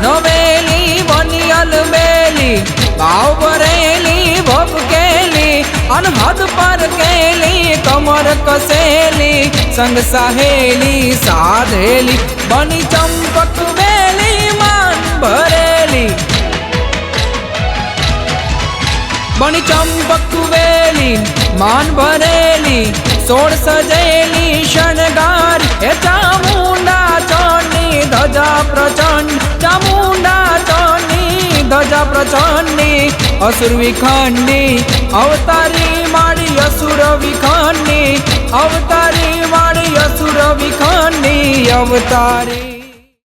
नवेली बनी अलबेली भाव भरेली भपकेली अनहद पर केली कमर कसेली संग सहेली साधेली बनी चंपक बेली मान भरेली बनी चंपक बेली मान भरेली सोड़ सजेली शणगार हे चामुंडा चोनी ध्वजा प्रचंड चामुंडा चोनी ध्वजा प्रचंडी असुर विखंडी अवतारी माड़ी असुर विखंडी अवतारी माड़ी असुर विखंडी अवतारी।